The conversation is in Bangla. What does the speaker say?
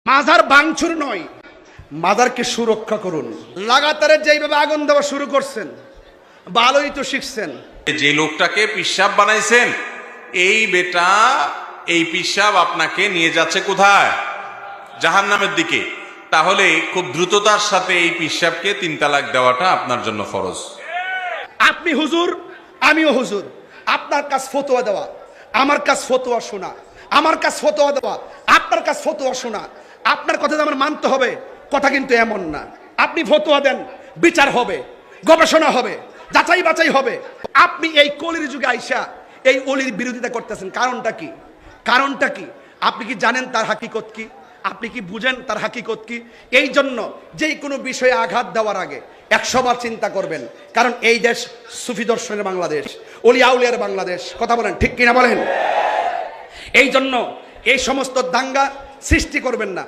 মাজার ভাঙচুর নয়, মাজারকে সুরক্ষা করুন। লাগাতারে যেইভাবে আগুন দেওয়া শুরু করছেন, ভালোই তো শিখছেন। যে লোকটাকে পিশাব বানাইছেন, এই বেটা এই পিশাব আপনাকে নিয়ে যাচ্ছে কোথায়? জাহান্নামের দিকে। তাহলে খুব দ্রুততার সাথে এই পিশাবকে 3 তালাক দেওয়াটা আপনার জন্য ফরজ। আপনি হুজুর, আমিও হুজুর। আপনার কাছে ফতোয়া দেওয়া, আমার কাছে ফতোয়া শোনা, আমার কাছে ফতোয়া দেওয়া, আপনার কাছে ফতোয়া শোনা। আপনার কথা যে আমার মানতে হবে, কথা কিন্তু এমন না। আপনি ফতোয়া দেন, বিচার হবে, গবেষণা হবে, যাচাই বাছাই হবে। আপনি এই কলির যুগে আইসা এই অলির বিরোধিতা করতেছেন, কারণটা কি? কারণটা কি? আপনি কি জানেন তার হাকিকত কি? আপনি কি বুঝেন তার হাকিকত কি? এই জন্য যেই কোনো বিষয়ে আঘাত দেওয়ার আগে 100 বার চিন্তা করবেন, কারণ এই দেশ সুফি দর্শনের বাংলাদেশ, অলি আউলিয়ার বাংলাদেশ। কথা বলেন, ঠিক কিনা বলেন? এই জন্য এই সমস্ত দাঙ্গা সৃষ্টি করবেন না।